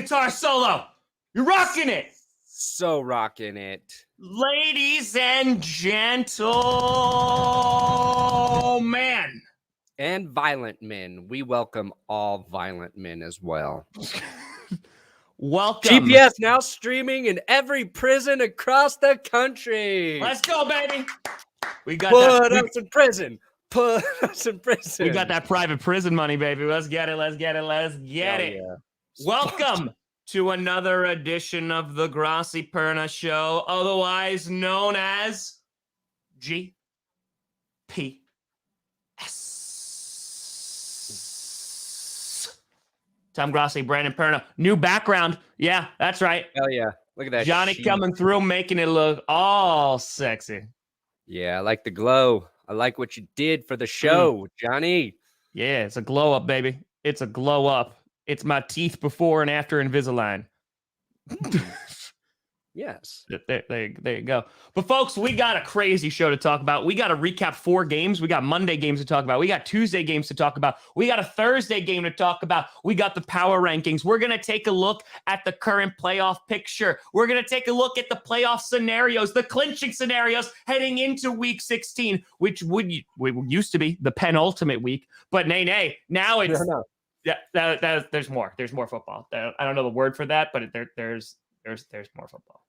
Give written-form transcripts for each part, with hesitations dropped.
guitar solo. You're rocking it. So rocking it. Ladies and gentlemen. And violent men. We welcome all violent men as well. Welcome. GPS now streaming in every prison across the country. Let's go, baby. We got Put us in prison. Put us in prison. We got that private prison money, baby. Let's get it. Let's get it. Let's get it. Yeah. Welcome to another edition of the Grossi Perna Show, otherwise known as GPS. Tom Grossi, Brandon Perna. New background. Yeah, that's right. Hell yeah. Look at that. Johnny coming through, making it look all sexy. Yeah, I like the glow. I like what you did for the show, Johnny. Yeah, it's a glow up, baby. It's a glow up. It's my teeth before and after Invisalign. Yes. There you go. But folks, we got a crazy show to talk about. We got to recap 4 games. We got Monday games to talk about. We got Tuesday games to talk about. We got a Thursday game to talk about. We got the power rankings. We're going to take a look at the current playoff picture. We're going to take a look at the playoff scenarios, the clinching scenarios heading into week 16, which used to be the penultimate week. But nay, now it's there's more. There's more football. I don't know the word for that, but there's more football.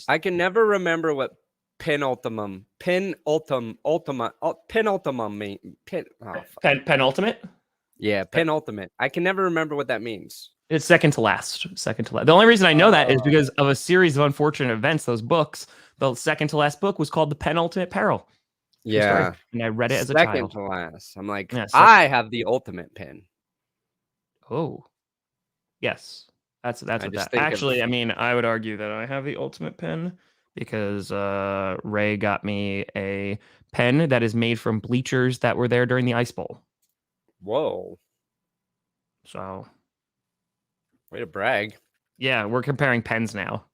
I can never remember what penultimate mean. Penultimate? Yeah, penultimate. I can never remember what that means. It's second to last. The only reason I know that is because of a series of unfortunate events. Those books, the second to last book was called The Penultimate Peril. Yeah. And I read it as a child. Second to last. I'm like, yeah, I have the ultimate pen. Oh. Yes. That's what that. Actually, I mean, I would argue that I have the ultimate pen because Ray got me a pen that is made from bleachers that were there during the Ice Bowl. Whoa. So. Way to brag. Yeah, we're comparing pens now.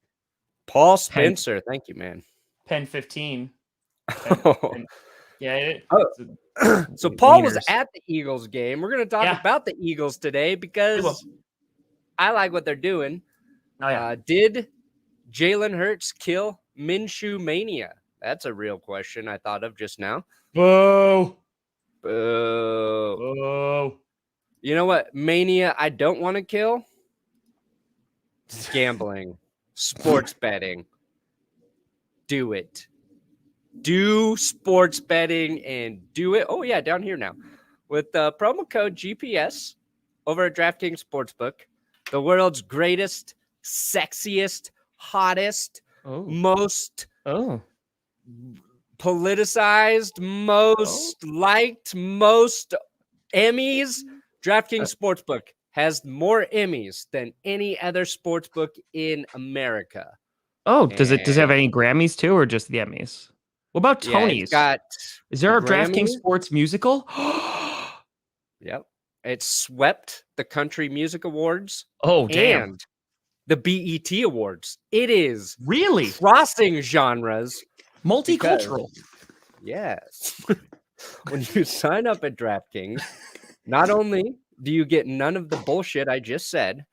Paul Spencer. Thank you, man. Pen 15. Yeah. So Paul was at the Eagles game. We're going to talk about the Eagles today because I like what they're doing. Oh, yeah. Did Jalen Hurts kill Minshew mania? That's a real question I thought of just now. Boo. Boo. Boo. You know what mania I don't want to kill? Gambling. Sports betting. Do it. Do sports betting and do it. Oh, yeah, down here now. With the promo code GPS over at DraftKings Sportsbook. The world's greatest, sexiest, hottest, most politicized, most liked, most Emmys. DraftKings Sportsbook has more Emmys than any other sportsbook in America. Oh, does it have any Grammys too, or just the Emmys? What about Tonys? Is there a DraftKings Sports musical? Yep. It swept the Country Music Awards. Oh, damn. And the BET Awards. It is really crossing genres. Multicultural. Yes. When you sign up at DraftKings, not only do you get none of the bullshit I just said,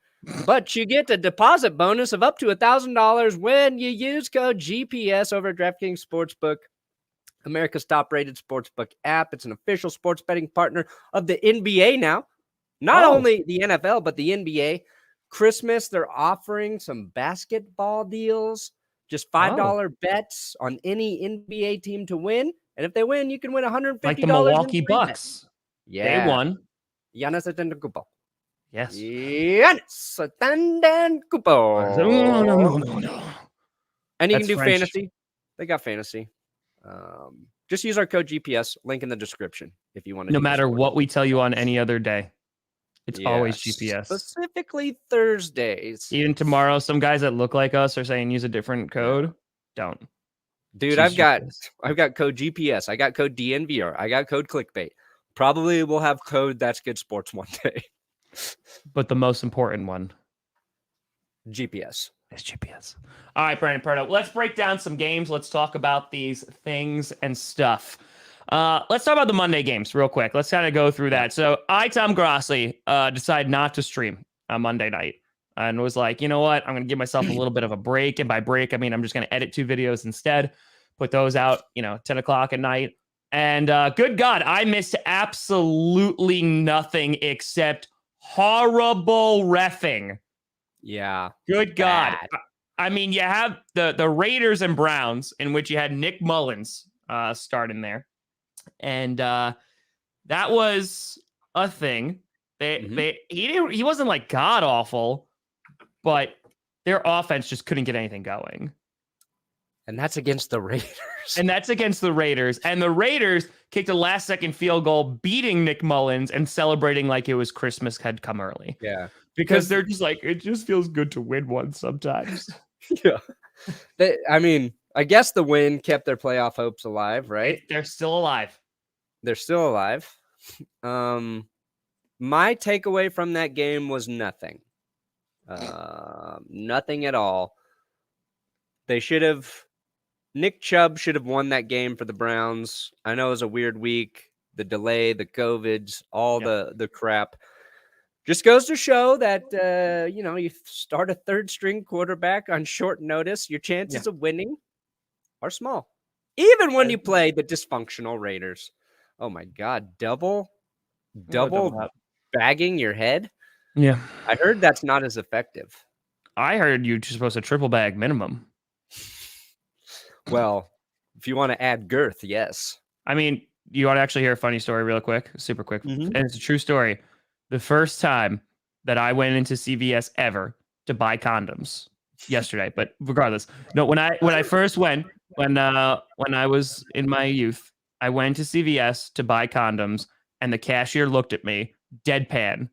but you get a deposit bonus of up to $1,000 when you use code GPS over at DraftKings Sportsbook, America's top-rated sportsbook app. It's an official sports betting partner of the NBA now. Not only the NFL, but the NBA. Christmas, they're offering some basketball deals. Just $5 bets on any NBA team to win. And if they win, you can win $150. Like the Milwaukee Bucks. Yeah. They won. Giannis Antetokounmpo. Yes. Giannis Antetokounmpo. And you can do fantasy. They got fantasy. Just use our code GPS, link in the description if you want to. No matter what we tell you on any other day, it's always GPS. Specifically Thursdays. Even tomorrow, some guys that look like us are saying use a different code. Don't. Dude, I've got code GPS. I got code DNVR. I got code clickbait. Probably will have code That's Good Sports one day. But the most important one. GPS. It's GPS. All right, Brandon Perna. Let's break down some games. Let's talk about these things and stuff. Let's talk about the Monday games real quick. Let's kind of go through that. So Tom Grossi, decided not to stream on Monday night. and was like, you know what? I'm going to give myself a little bit of a break. And by break, I mean, I'm just going to edit 2 videos instead, put those out, 10 o'clock at night. And good God, I missed absolutely nothing except horrible reffing. Yeah. Good God. Bad. I mean, you have the Raiders and Browns, in which you had Nick Mullins starting there. And that was a thing. He wasn't like god awful, but their offense just couldn't get anything going. And that's against the Raiders. And the Raiders kicked a last-second field goal, beating Nick Mullins and celebrating like it was Christmas had come early. Yeah. Because they're just like, it just feels good to win one sometimes. Yeah. I guess the win kept their playoff hopes alive, right? They're still alive. They're still alive. My takeaway from that game was nothing. Nothing at all. Nick Chubb should have won that game for the Browns. I know it was a weird week. The delay, the COVIDs, all the crap. Just goes to show that, you start a third-string quarterback on short notice, your chances of winning are small. Even when you play the dysfunctional Raiders. Oh, my God. Double bagging your head? Yeah. I heard that's not as effective. I heard you're supposed to triple bag minimum. Well, if you want to add girth, yes. I mean, you want to actually hear a funny story real quick? Super quick. And it's a true story. The first time that I went into CVS ever to buy condoms yesterday, but regardless, no, when I first went, when I was in my youth, I went to CVS to buy condoms, and the cashier looked at me deadpan,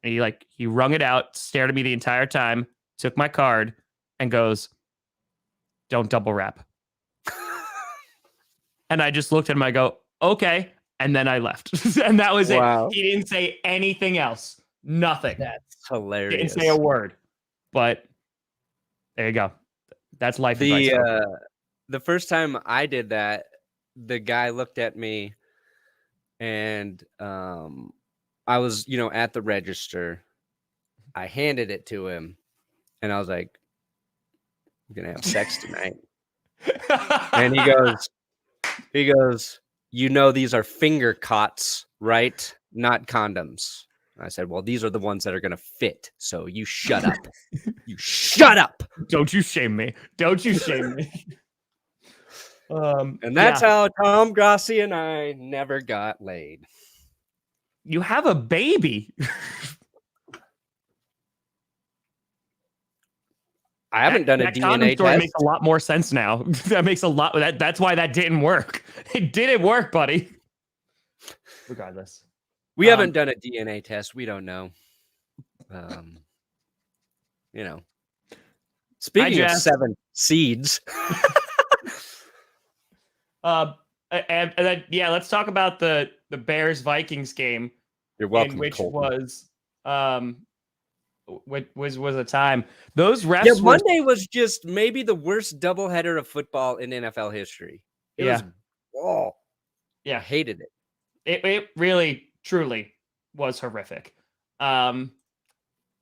and he wrung it out, stared at me the entire time, took my card, and goes, "Don't double wrap." And I just looked at him. I go, "Okay." And then I left. And that was it. He didn't say anything else. Nothing. That's hilarious. He didn't say a word. But there you go. That's life advice. The first time I did that, the guy looked at me and I was, at the register. I handed it to him and I was like, "I'm going to have sex tonight." And he goes, "These are finger cots, right? Not condoms." I said, "Well, these are the ones that are going to fit. So you shut up. You shut up. Don't you shame me. Don't you shame me." And that's how Tom Grossi and I never got laid. You have a baby. I haven't done a DNA test. Makes a lot more sense now. That makes a lot. That's why that didn't work. It didn't work, buddy. Regardless, we haven't done a DNA test. We don't know. Speaking of 7 seeds. And then let's talk about the Bears Vikings game. You're welcome. Which was a time those refs. Yeah, Monday was just maybe the worst doubleheader of football in NFL history. It was, I hated it. It really, truly was horrific.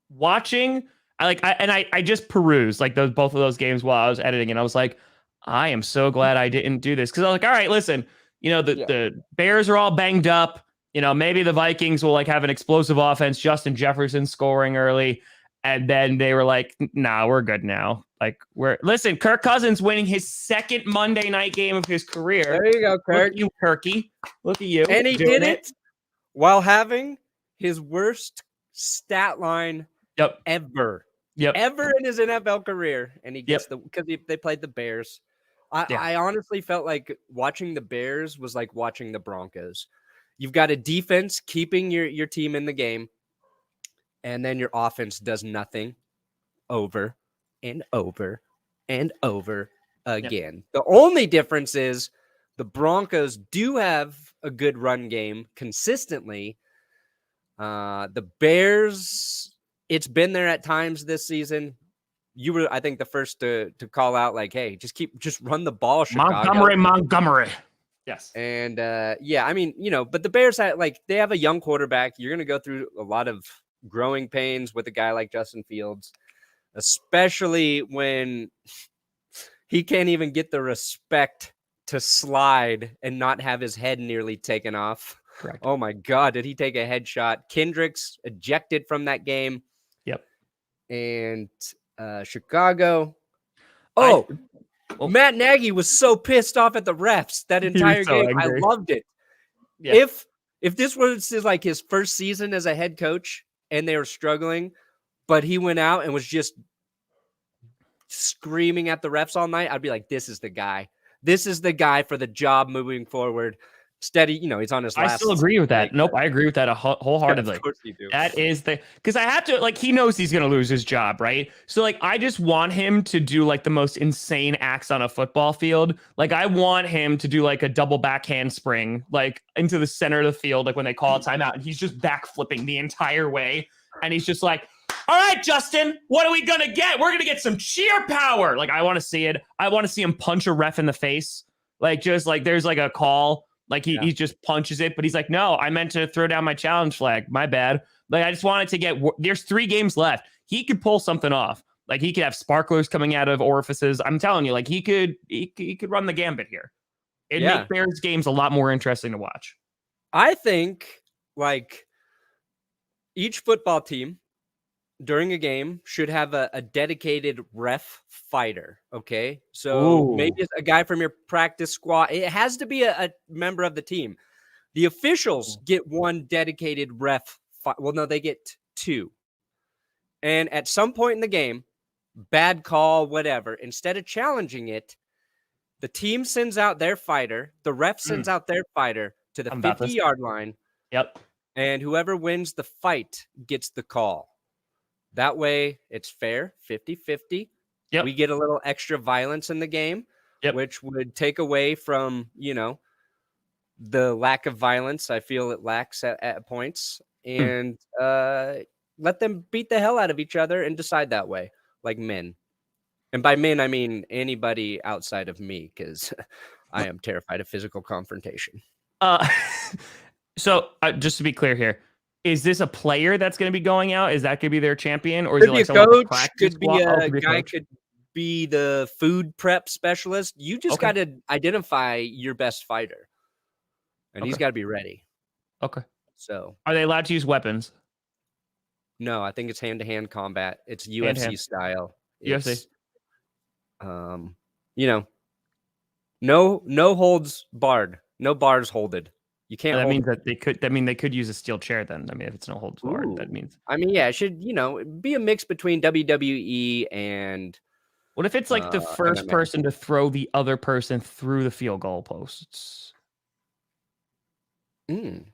Watching, I just perused both of those games while I was editing, and I was like, I am so glad I didn't do this, because I was like, all right, listen, the Bears are all banged up. Maybe the Vikings will have an explosive offense, Justin Jefferson scoring early. And then they were like, nah, we're good now. Listen, Kirk Cousins winning his second Monday night game of his career. There you go, Kirk. Look at you, Kirky. Look at you. And he did it while having his worst stat line ever. Ever in his NFL career. And he gets because they played the Bears. I honestly felt like watching the Bears was like watching the Broncos. You've got a defense keeping your team in the game, and then your offense does nothing over and over and over again. The only difference is the Broncos do have a good run game consistently. The Bears, it's been there at times this season. You were, I think, the first to call out, hey, just run the ball, Chicago. Montgomery. Yes. And but the Bears they have a young quarterback. You're going to go through a lot of growing pains with a guy like Justin Fields. especially when he can't even get the respect to slide and not have his head nearly taken off. Correct. Oh my God, did he take a headshot? Kendricks ejected from that game. Yep. And Chicago. Oh, Matt Nagy was so pissed off at the refs that entire game. Angry. I loved it. Yeah. If this was like his first season as a head coach and they were struggling, but he went out and was just screaming at the refs all night, I'd be like, this is the guy. This is the guy for the job moving forward. Steady, he's on his last. I still agree with that. Nope, I agree with that wholeheartedly. Yeah, of course you do. That is because I have to, he knows he's going to lose his job, right? So, I just want him to do, the most insane acts on a football field. I want him to do, a double back handspring, into the center of the field, when they call a timeout, and he's just backflipping the entire way. And he's just like, all right, Justin, what are we going to get? We're going to get some cheer power. I want to see it. I want to see him punch a ref in the face. There's a call. He just punches it, but he's like, no, I meant to throw down my challenge flag. My bad. I just wanted to get, there's 3 games left. He could pull something off. He could have sparklers coming out of orifices. I'm telling you, he could run the gambit here. It'd make Bears games a lot more interesting to watch. I think each football team during a game should have a dedicated ref fighter. Okay. So maybe it's a guy from your practice squad. It has to be a member of the team. The officials get one dedicated ref. Well, no, they get 2. And at some point in the game, bad call, whatever, instead of challenging it, the team sends out their fighter. The ref sends out their fighter to the 50-yard line. Yep. And whoever wins the fight gets the call. That way, it's fair, 50-50. Yep. We get a little extra violence in the game, which would take away from, the lack of violence I feel it lacks at points. And let them beat the hell out of each other and decide that way, like men. And by men, I mean anybody outside of me, because I am terrified of physical confrontation. So just to be clear here, is this a player that's going to be going out? Is that going to be their champion, or is it a coach? Could be a guy. Could be the food prep specialist. You just got to identify your best fighter, and he's got to be ready. Okay. So, are they allowed to use weapons? No, I think it's hand-to-hand combat. It's UFC style. UFC. No holds barred. No bars holded. You can't. That means that they could. That mean they could use a steel chair then. If it's no holds barred, that means. It should be a mix between WWE and. What if it's the first person to throw the other person through the field goal posts? And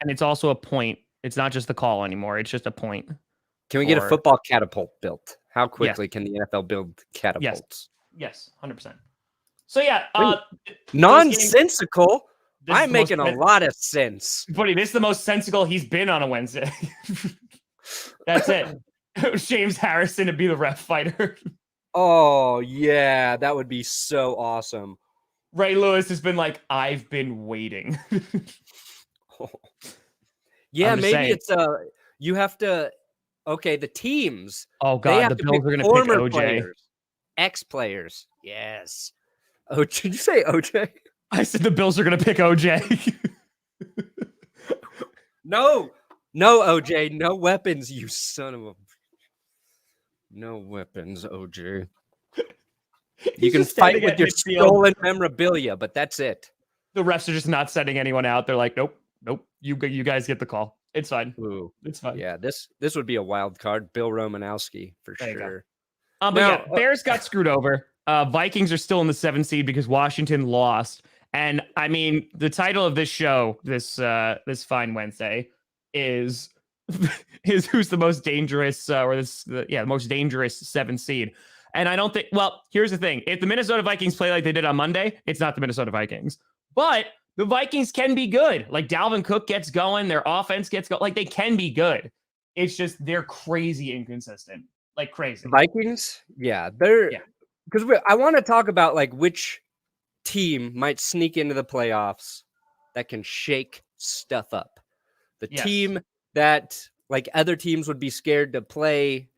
it's also a point. It's not just the call anymore. It's just a point. Can we get a football catapult built? How quickly can the NFL build catapults? Yes, 100%. So nonsensical. I'm making a lot of sense. Buddy, this is the most sensical he's been on a Wednesday. That's it. James Harrison to be the ref fighter. Oh yeah, that would be so awesome. Ray Lewis has been like, I've been waiting. Yeah, maybe it's you have to. Okay, the teams. Oh God, the Bills are going to pick OJ. Players, ex-players. Yes. Oh, did you say OJ? I said the Bills are going to pick OJ. No, OJ. No weapons, you son of a. No weapons, OJ. You can fight with your stolen memorabilia, but that's it. The refs are just not sending anyone out. They're like, nope. You guys get the call. It's fine. Ooh, it's fine. Yeah, this would be a wild card. Bill Romanowski for sure. Bears got screwed over. Vikings are still in the 7th seed because Washington lost. And I mean, the title of this show, this fine Wednesday, is who's the most dangerous, the most dangerous 7th seed. And I don't think. Well, here's the thing: if the Minnesota Vikings play like they did on Monday, it's not the Minnesota Vikings. But the Vikings can be good. Dalvin Cook gets going, their offense gets going. They can be good. It's just they're crazy inconsistent, crazy. Vikings, they're because I want to talk about which team might sneak into the playoffs that can shake stuff up. The team that like other teams would be scared to play.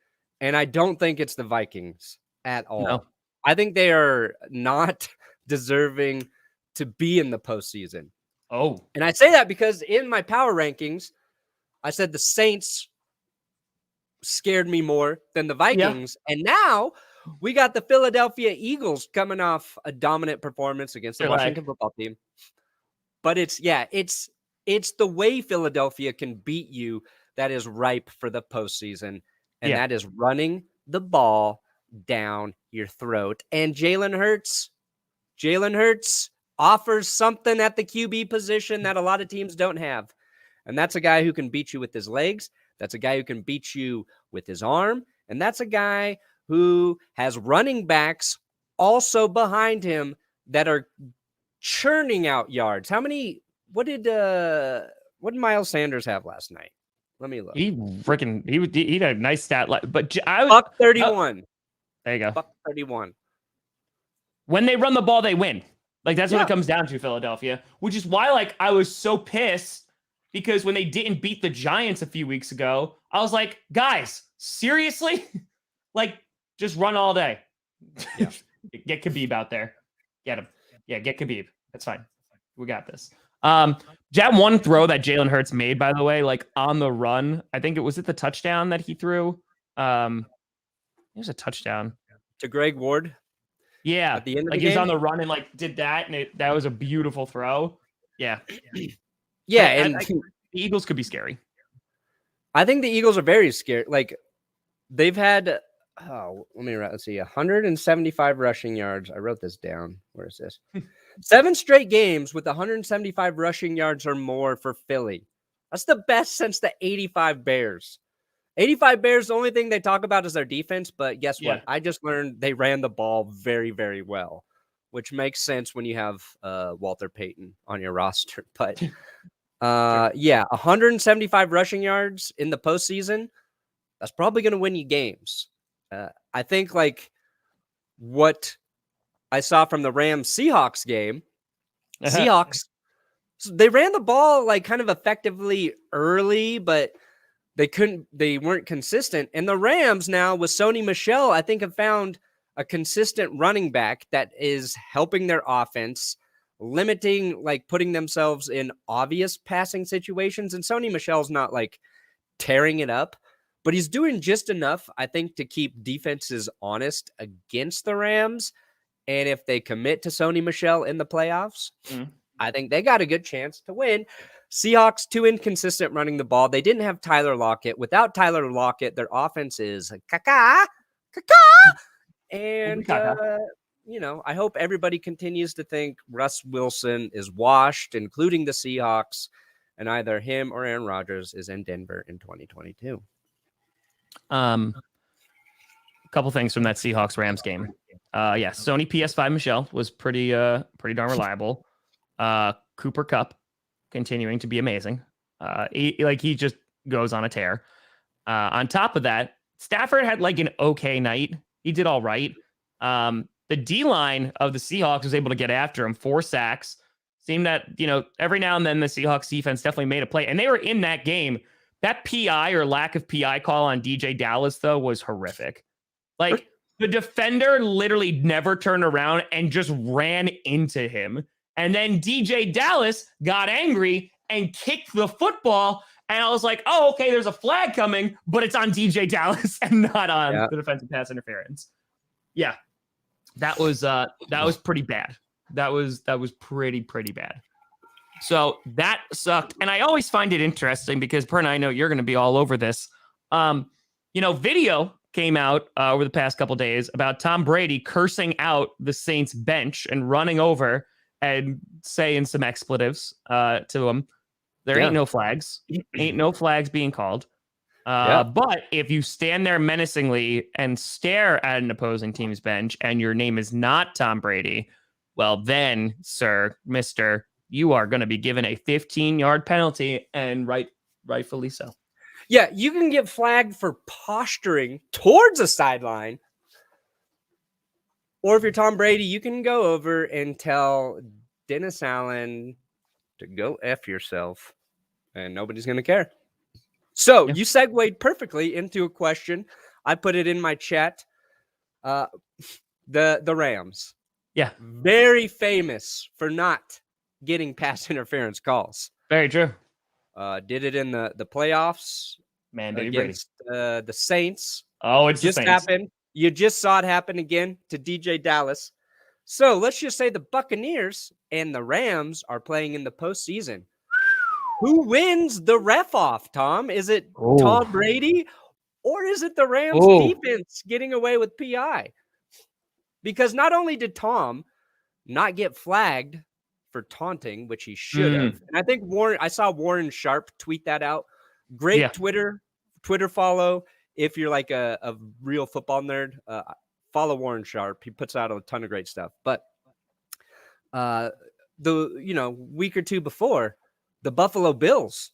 And I don't think it's the Vikings at all. No. I think they are not deserving to be in the postseason. Oh, And I say that because in my power rankings, I said the Saints scared me more than the Vikings. And now we got the Philadelphia Eagles coming off a dominant performance against the Washington football team. But it's the way Philadelphia can beat you that is ripe for the postseason. And that is running the ball down your throat. And Jalen Hurts offers something at the QB position that a lot of teams don't have. And that's a guy who can beat you with his legs. That's a guy who can beat you with his arm. And that's a guy who has running backs also behind him that are churning out yards. What did Miles Sanders have last night? Let me look. he had a nice stat line, but Buck 31. There you go. Buck 31. When they run the ball, they win. Like, that's what it comes down to, Philadelphia, which is why, like, I was so pissed because when they didn't beat the Giants a few weeks ago, I was like, guys, seriously? Like, just run all day. Yeah. Get Khabib out there. Get him. Yeah, get Khabib. That's fine. We got this. That one throw that Jalen Hurts made, by the way, like on the run, I think it was the touchdown that he threw. It was a touchdown To Greg Ward. Yeah. At the end of like the he was game? on the run and like did that. And that was a beautiful throw. Yeah. Yeah. And And the Eagles could be scary. I think the Eagles are very scared. Like they've had, let's see, 175 rushing yards. I wrote this down. Where is this? 7 straight games with 175 rushing yards or more for Philly. That's the best since the 85 Bears. 85 Bears, the only thing they talk about is their defense, but guess what? I just learned they ran the ball very, very well, which makes sense when you have Walter Payton on your roster. But 175 rushing yards in the postseason, that's probably going to win you games. I think like what I saw from the Rams-Seahawks game, Seahawks, they ran the ball like kind of effectively early, but they weren't consistent. And the Rams now with Sony Michel, I think have found a consistent running back that is helping their offense, limiting, like putting themselves in obvious passing situations. And Sony Michel's not like tearing it up, but he's doing just enough, I think, to keep defenses honest against the Rams. And if they commit to Sony Michel in the playoffs, I think they got a good chance to win. Seahawks, too inconsistent running the ball. They didn't have Tyler Lockett. Without Tyler Lockett, their offense is caca. And, I hope everybody continues to think Russ Wilson is washed, including the Seahawks, and either him or Aaron Rodgers is in Denver in 2022. A couple things from that Seahawks-Rams game. Sony PS5 Michel was pretty darn reliable. Cooper Kupp continuing to be amazing. He just goes on a tear. On top of that, Stafford had like an okay night. He did all right. The D-line of the Seahawks was able to get after him. 4 sacks. Seemed that, every now and then the Seahawks defense definitely made a play. And they were in that game. That PI or lack of PI call on DJ Dallas, though, was horrific. Like, the defender literally never turned around and just ran into him. And then DJ Dallas got angry and kicked the football. And I was like, oh, okay, there's a flag coming, but it's on DJ Dallas and not on the defensive pass interference. Yeah, that was pretty bad. That was pretty bad. So that sucked. And I always find it interesting because, Perna, I know you're going to be all over this. Video came out over the past couple days about Tom Brady cursing out the Saints bench and running over and saying some expletives to him. There ain't no flags. Ain't no flags being called. But if you stand there menacingly and stare at an opposing team's bench and your name is not Tom Brady, well then, sir, mister, you are going to be given a 15-yard penalty, and rightfully so. Yeah, you can get flagged for posturing towards a sideline. Or if you're Tom Brady, you can go over and tell Dennis Allen to go F yourself, and nobody's going to care. So Yeah. you segued perfectly into a question. I put it in my chat. The Rams. Yeah. Very famous for not getting pass interference calls. Very true. Did it in the playoffs Man, baby Brady. against the Saints. Oh, it's Just the Saints. happened. You just saw it happen again to DJ Dallas. So let's just say the Buccaneers and the Rams are playing in the postseason. Who wins the ref off, Tom? Is it Tom Brady or is it the Rams defense getting away with PI? Because not only did Tom not get flagged for taunting, which he should have, and I think I saw Warren Sharp tweet that out. Great Twitter follow. If you're like a real football nerd, follow Warren Sharp. He puts out a ton of great stuff. But week or two before, the Buffalo Bills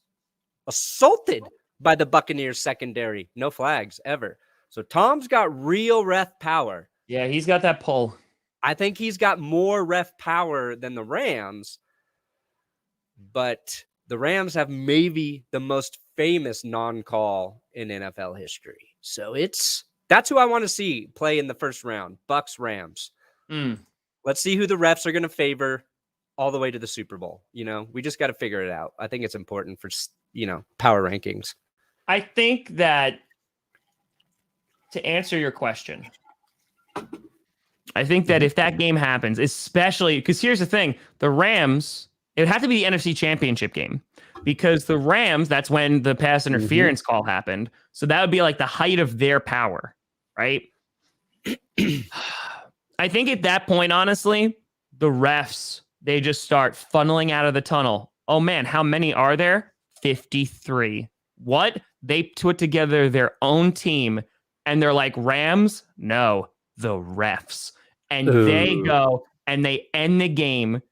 assaulted by the Buccaneers secondary. No flags ever. So Tom's got real ref power. Yeah, he's got that pull. I think he's got more ref power than the Rams, but the Rams have maybe the most famous non-call in NFL history. So that's who I want to see play in the first round. Bucks, Rams. Let's see who the refs are going to favor all the way to the Super Bowl. We just got to figure it out. I think it's important for, power rankings. I think that to answer your question, I think that if that game happens, especially because here's the thing, the Rams, it would have to be the NFC Championship game because the Rams, that's when the pass interference call happened. So that would be like the height of their power, right? I think at that point, honestly, the refs, they just start funneling out of the tunnel. Oh man, how many are there? 53. What? They put together their own team and they're like, Rams? No, the refs. And they go and they end the game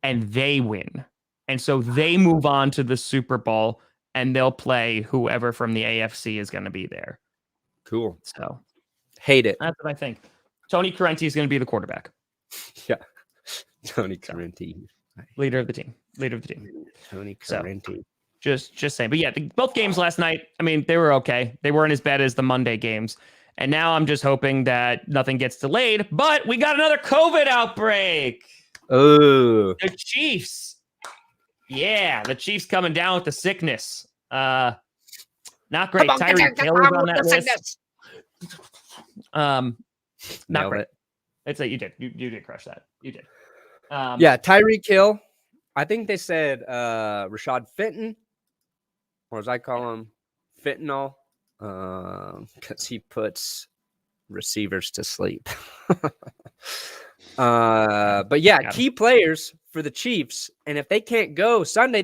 and they win. And so they move on to the Super Bowl and they'll play whoever from the AFC is going to be there. Cool. So hate it. That's what I think. Tony Correnti is going to be the quarterback. Yeah. Tony Correnti. Leader of the team. Tony Correnti. So, just saying. But yeah, both games last night, I mean, they were okay. They weren't as bad as the Monday games. And now I'm just hoping that nothing gets delayed. But we got another COVID outbreak. Oh. The Chiefs. Yeah, the Chiefs coming down with the sickness. Not great. Tyreek Taylor's on that list. Not great. It's like you did. You did crush that. You did. Yeah, Tyreek Hill. I think they said Rashad Fenton, or as I call him, fentanyl, because he puts receivers to sleep. But yeah, key players for the Chiefs, and if they can't go Sunday,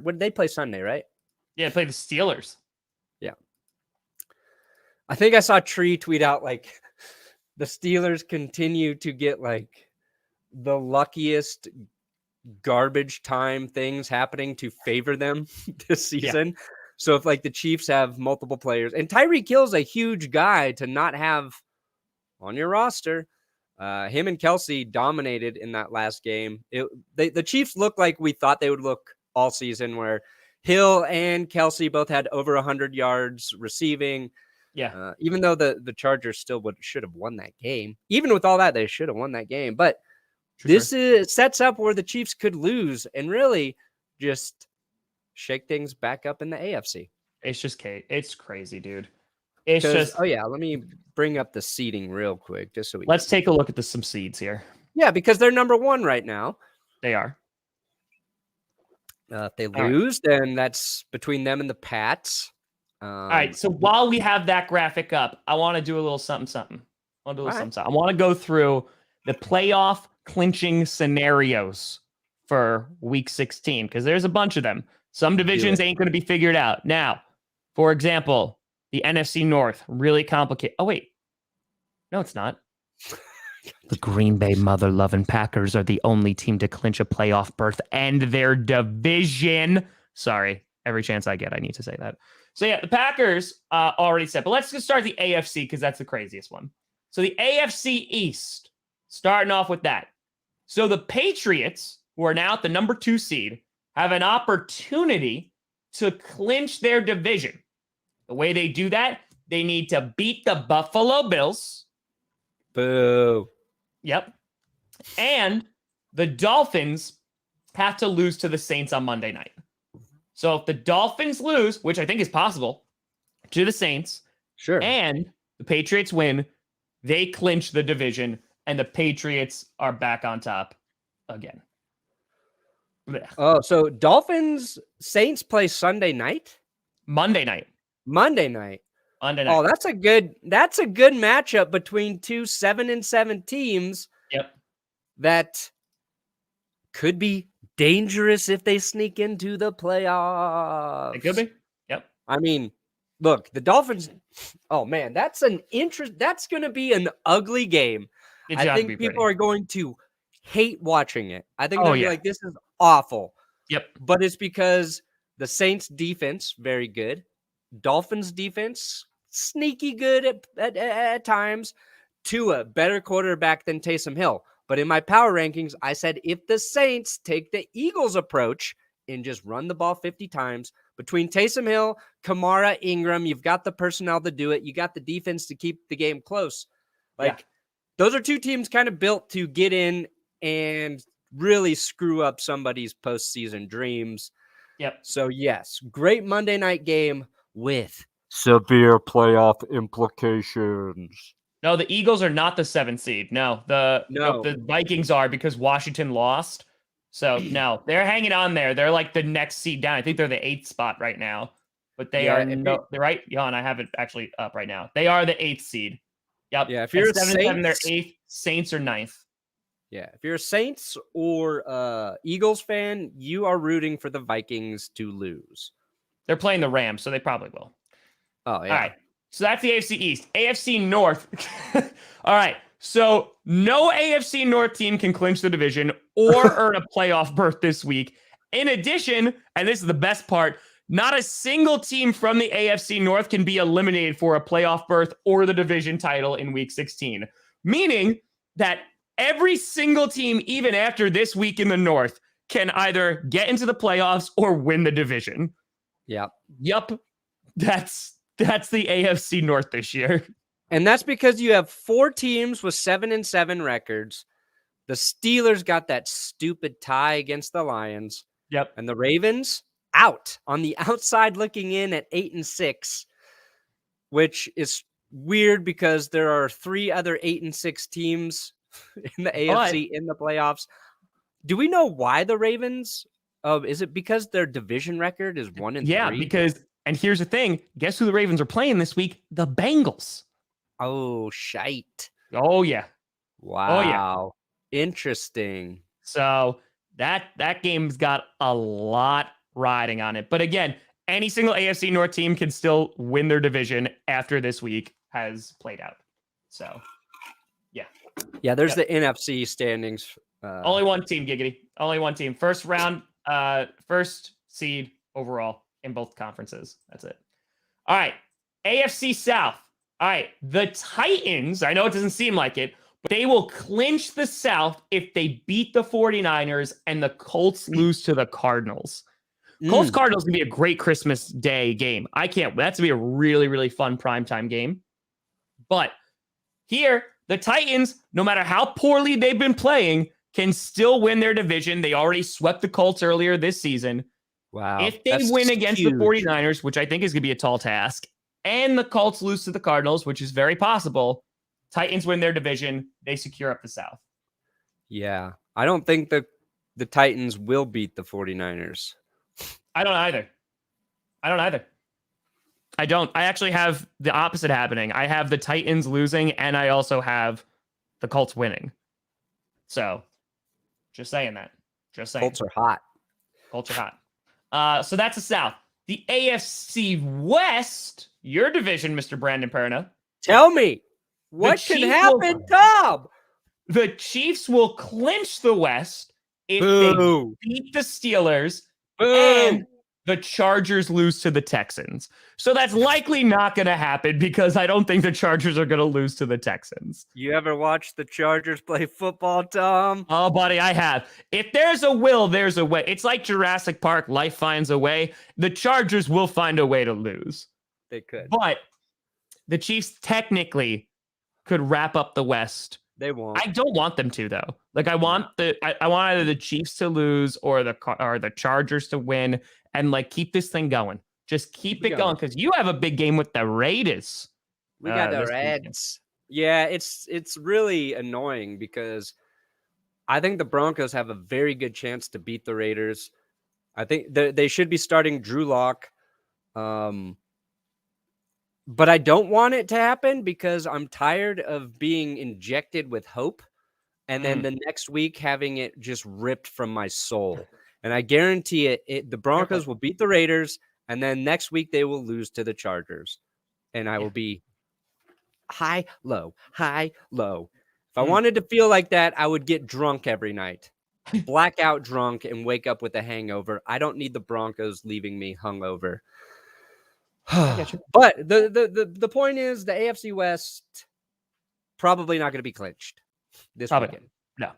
when they play Sunday, right? Yeah, play the Steelers. Yeah, I think I saw Tree tweet out like the Steelers continue to get like the luckiest garbage time things happening to favor them this season. Yeah. So if like the Chiefs have multiple players and Tyreek Hill's a huge guy to not have on your roster, him and Kelsey dominated in that last game. The Chiefs looked like we thought they would look all season, where Hill and Kelsey both had over 100 yards receiving. Yeah. Even though the Chargers still should have won that game. Even with all that, they should have won that game. But this sets up where the Chiefs could lose and really just shake things back up in the AFC. It's crazy, dude. It's just. Oh yeah, let me bring up the seeding real quick, just so let's take a look at some seeds here. Yeah, because they're number one right now. They are. If they lose, then that's between them and the Pats. All right. So while we have that graphic up, I want to do a little something. I want to go through the playoff clinching scenarios for week 16, because there's a bunch of them. Some divisions ain't going to be figured out. Now, for example, the NFC North, really complicated. Oh, wait. No, it's not. The Green Bay mother-loving Packers are the only team to clinch a playoff berth and their division. Sorry, every chance I get, I need to say that. So yeah, the Packers already said, but let's just start the AFC because that's the craziest one. So the AFC East, starting off with that. So the Patriots, who are now at the number 2 seed, have an opportunity to clinch their division. The way they do that, they need to beat the Buffalo Bills. Boo. Yep. And the Dolphins have to lose to the Saints on Monday night. So if the Dolphins lose, which I think is possible, to the Saints, Sure. and the Patriots win, they clinch the division, and the Patriots are back on top again. Blech. Oh, so Dolphins Saints play Sunday night? Monday night. Monday night. Monday night. Oh, that's a good matchup between two 7-7 teams. Yep. That could be dangerous if they sneak into the playoffs. It could be. Yep. I mean, look, the Dolphins. Oh man, that's going to be an ugly game. I think people are going to hate watching it. I think they'll be like, this is awful. Yep. But it's because the Saints defense, very good. Dolphins defense, sneaky good at times. Tua, better quarterback than Taysom Hill. But in my power rankings, I said if the Saints take the Eagles approach and just run the ball 50 times, between Taysom Hill, Kamara, Ingram, you've got the personnel to do it. You got the defense to keep the game close. Those are two teams kind of built to get in and really screw up somebody's postseason dreams. Yep. So, yes, great Monday night game with severe playoff implications. No, the Eagles are not the 7th seed. No, the Vikings are because Washington lost. So, no, they're hanging on there. They're like the next seed down. I think they're the 8th spot right now. But they are they're right. Jan, I have it actually up right now. They are the 8th seed. Yep. Yeah, if you're 7-7, they're 8th. Saints are 9th. Yeah, if you're a Saints or Eagles fan, you are rooting for the Vikings to lose. They're playing the Rams, so they probably will. Oh, yeah. All right. So that's the AFC East. AFC North. All right. So no AFC North team can clinch the division or earn a playoff berth this week. In addition, and this is the best part, not a single team from the AFC North can be eliminated for a playoff berth or the division title in week 16. Meaning that every single team, even after this week in the North, can either get into the playoffs or win the division. Yep. That's the AFC North this year. And that's because you have 4 teams with 7-7 records. The Steelers got that stupid tie against the Lions. Yep. And the Ravens out on the outside looking in at 8-6, which is weird because there are 3 other 8-6 teams in the AFC in the playoffs. Do we know why the Ravens? Is it because their division record is 1-3? Yeah, because, and here's the thing, guess who the Ravens are playing this week? The Bengals. Oh, shite. Oh, yeah. Wow. Interesting. So that game's got a lot riding on it. But again, any single AFC North team can still win their division after this week has played out. So, yeah. Yeah, there's the NFC standings. Only one team, Giggity. Only one team. First round, first seed overall in both conferences. That's it. All right. AFC South. All right. The Titans, I know it doesn't seem like it, but they will clinch the South if they beat the 49ers and the Colts lose to the Cardinals. Colts Cardinals going to be a great Christmas Day game. That's going to be a really, really fun primetime game. But here, the Titans, no matter how poorly they've been playing, can still win their division. They already swept the Colts earlier this season. Wow. If they win against the 49ers, which I think is going to be a tall task, and the Colts lose to the Cardinals, which is very possible, Titans win their division. They secure up the South. Yeah. I don't think the Titans will beat the 49ers. I don't either. I actually have the opposite happening. I have the Titans losing, and I also have the Colts winning. So, just saying that. Just saying. Colts are hot. So that's the South. The AFC West, your division, Mr. Brandon Perna. Tell me, what can happen, Tom? The Chiefs will clinch the West if they beat the Steelers. And the Chargers lose to the Texans. So that's likely not going to happen because I don't think the Chargers are going to lose to the Texans. You ever watch the Chargers play football, Tom? Oh, buddy, I have. If there's a will, there's a way. It's like Jurassic Park. Life finds a way. The Chargers will find a way to lose. They could. But the Chiefs technically could wrap up the West. They won't. I don't want them to, though. Like, I want either the Chiefs to lose or the Chargers to win and, like, keep this thing going. Just keep it going because you have a big game with the Raiders. We got the Reds. Yeah, it's really annoying because I think the Broncos have a very good chance to beat the Raiders. I think they should be starting Drew Lock. But I don't want it to happen because I'm tired of being injected with hope and then the next week having it just ripped from my soul. And I guarantee the Broncos will beat the Raiders, and then next week they will lose to the Chargers. And I will be high, low, high, low. If I wanted to feel like that, I would get drunk every night. Blackout drunk and wake up with a hangover. I don't need the Broncos leaving me hungover. But the point is the AFC West probably not going to be clinched this weekend. No.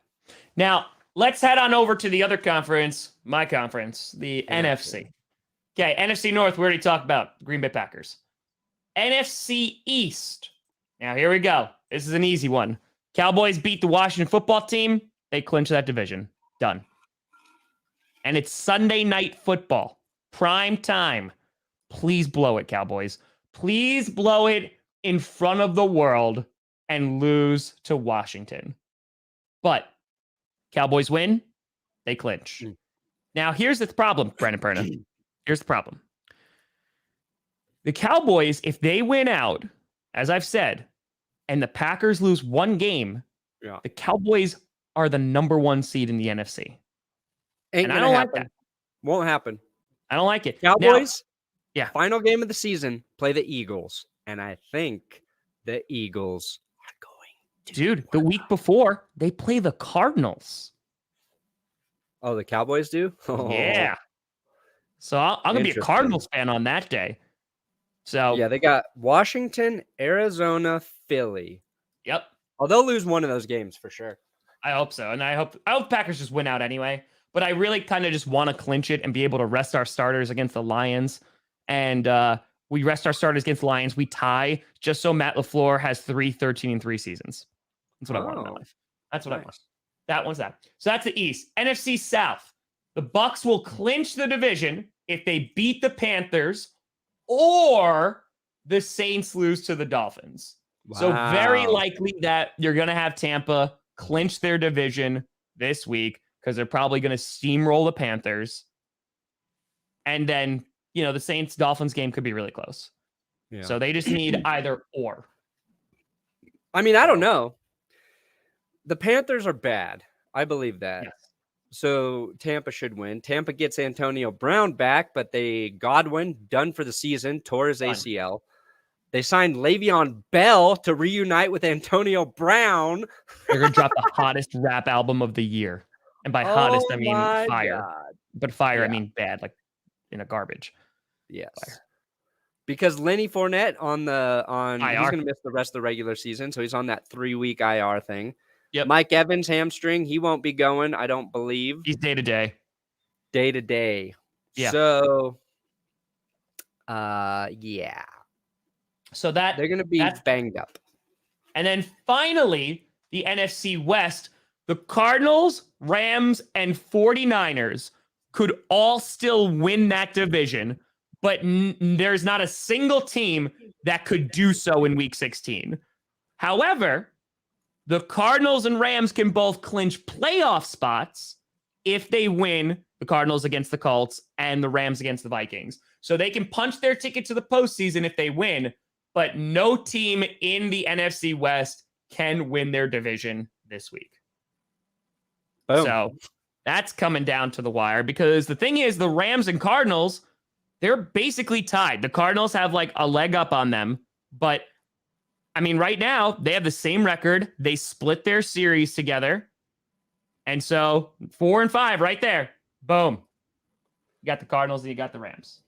Now, let's head on over to the other conference, my conference, the NFC. Okay, NFC North, we already talked about Green Bay Packers. NFC East. Now, here we go. This is an easy one. Cowboys beat the Washington football team. They clinch that division. Done. And it's Sunday night football. Prime time. Please blow it, Cowboys. Please blow it in front of the world and lose to Washington. But Cowboys win, they clinch. Now, here's the problem, Brandon Perna. Here's the problem. The Cowboys, if they win out, as I've said, and the Packers lose one game, the Cowboys are the number one seed in the NFC. And I don't like that. Won't happen. I don't like it. Cowboys? Now, final game of the season, play the Eagles. And I think the Eagles are going to. Dude, the week before, they play the Cardinals. Oh, the Cowboys do? Oh. Yeah. So I'm going to be a Cardinals fan on that day. So yeah, they got Washington, Arizona, Philly. Yep. Oh, they'll lose one of those games for sure. I hope so. And I hope Packers just win out anyway. But I really kind of just want to clinch it and be able to rest our starters against the Lions. And we rest our starters against the Lions. We tie just so Matt LaFleur has 13-3 seasons. That's what I want in my life. That's what I want. That one's that. So that's the East. NFC South. The Bucs will clinch the division if they beat the Panthers or the Saints lose to the Dolphins. Wow. So very likely that you're going to have Tampa clinch their division this week because they're probably going to steamroll the Panthers. And then, the Saints-Dolphins game could be really close. Yeah. So they just need either or. I mean, I don't know. The Panthers are bad. I believe that. Yes. So Tampa should win. Tampa gets Antonio Brown back, but Godwin done for the season, tore his ACL. They signed Le'Veon Bell to reunite with Antonio Brown. They're going to drop the hottest rap album of the year. And by hottest, I mean fire. God. But fire, I mean bad, like garbage. Yes. Fire. Because Lenny Fournette he's going to miss the rest of the regular season, so he's on that 3-week IR thing. Yep. Mike Evans, hamstring, he won't be going, I don't believe. He's day-to-day. Day-to-day. Yeah. So, yeah. So they're going to be banged up. And then finally, the NFC West, the Cardinals, Rams, and 49ers could all still win that division, but there's not a single team that could do so in Week 16. However, the Cardinals and Rams can both clinch playoff spots if they win, the Cardinals against the Colts and the Rams against the Vikings. So they can punch their ticket to the postseason if they win, but no team in the NFC West can win their division this week. Boom. So that's coming down to the wire because the thing is the Rams and Cardinals, they're basically tied. The Cardinals have like a leg up on them, but I mean, right now they have the same record. They split their series together. And so 4-5 right there. Boom. You got the Cardinals and you got the Rams.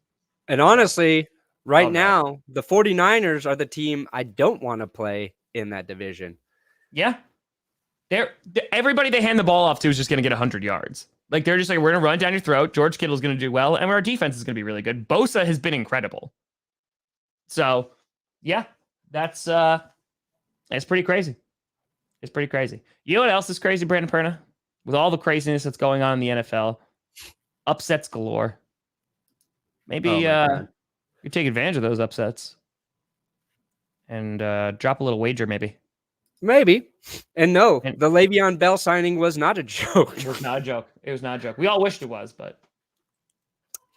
And honestly, right Oh, no. now, the 49ers are the team I don't want to play in that division. Yeah. Everybody they hand the ball off to is just going to get 100 yards. Like, they're just like, we're going to run down your throat. George Kittle's going to do well, and our defense is going to be really good. Bosa has been incredible. So, yeah, that's pretty crazy. It's pretty crazy. You know what else is crazy, Brandon Perna? With all the craziness that's going on in the NFL, upsets galore. Maybe you take advantage of those upsets and drop a little wager, maybe. Maybe. And no, the Le'Veon Bell signing was not a joke. It was not a joke. It was not a joke. We all wished it was, but.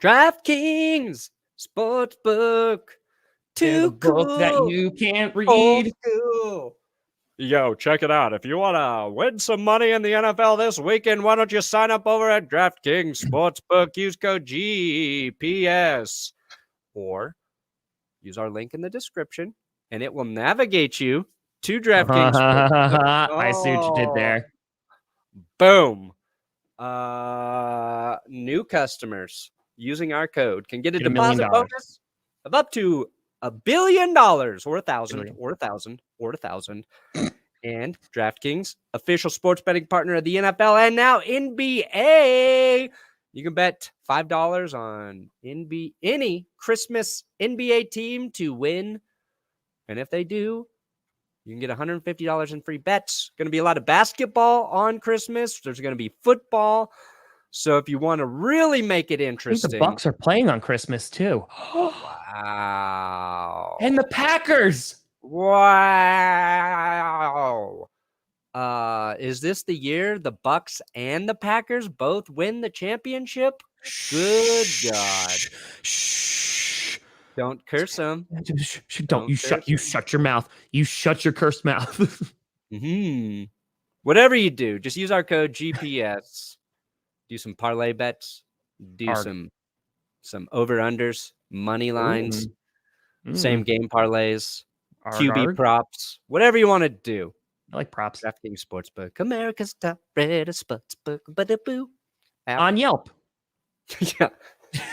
DraftKings Sportsbook. Too cool. Book that you can't read. Cool. Yo, check it out. If you want to win some money in the NFL this weekend, why don't you sign up over at DraftKings Sportsbook? Use code GPS or use our link in the description, and it will navigate you to DraftKings Sportsbook. I see what you did there. Boom. New customers using our code can get a deposit bonus of up to $1 billion or 1,000 or 1,000 or 1,000. And DraftKings, official sports betting partner of the NFL and now NBA. You can bet $5 on any Christmas NBA team to win. And if they do, you can get $150 in free bets. Going to be a lot of basketball on Christmas. There's going to be football. So if you want to really make it interesting. I think the Bucks are playing on Christmas too. Wow. And the Packers. Wow. Is this the year the Bucks and the Packers both win the championship? Good God. Shh. Don't curse them. Don't you shut your mouth. You shut your cursed mouth. Whatever you do, just use our code GPS. Do some parlay bets. Do some over-unders, money lines, same game parlays, QB props, whatever you want to do. I like props. DraftKings Sportsbook, America's top-rated sportsbook. Ba-da-boo. On Yelp. Yeah.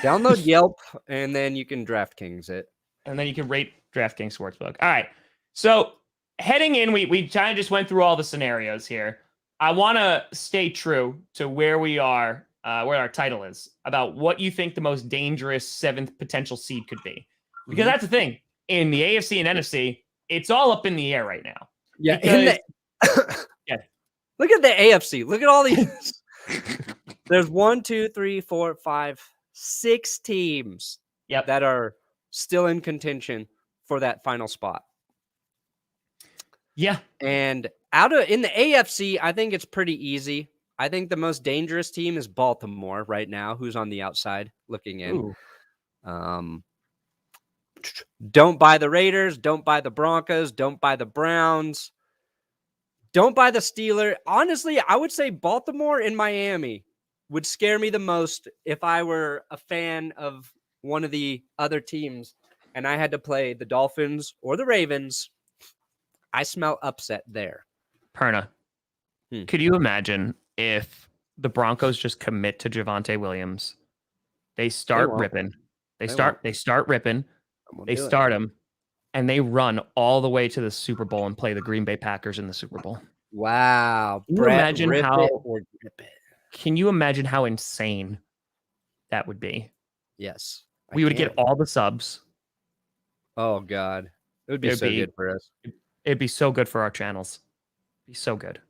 Download Yelp, and then you can DraftKings it. And then you can rate DraftKings Sportsbook. All right. So heading in, we kind of just went through all the scenarios here. I want to stay true to where we are, where our title is, about what you think the most dangerous 7th potential seed could be. Because that's the thing. In the AFC and NFC, it's all up in the air right now. Yeah. Because, Look at the AFC. Look at all these. There's 1, 2, 3, 4, 5, 6 teams that are still in contention for that final spot. Yeah. And in the AFC, I think it's pretty easy. I think the most dangerous team is Baltimore right now, who's on the outside looking in. Don't buy the Raiders. Don't buy the Broncos. Don't buy the Browns. Don't buy the Steelers. Honestly, I would say Baltimore and Miami would scare me the most if I were a fan of one of the other teams and I had to play the Dolphins or the Ravens. I smell upset there. Perna, could you imagine if the Broncos just commit to Javonte Williams? They start ripping. They start ripping. They start him, and they run all the way to the Super Bowl and play the Green Bay Packers in the Super Bowl. Wow. Can you imagine how insane that would be? Yes. We would get all the subs. Oh, God. It would be so good for us. It'd be so good for our channels. It'd be so good.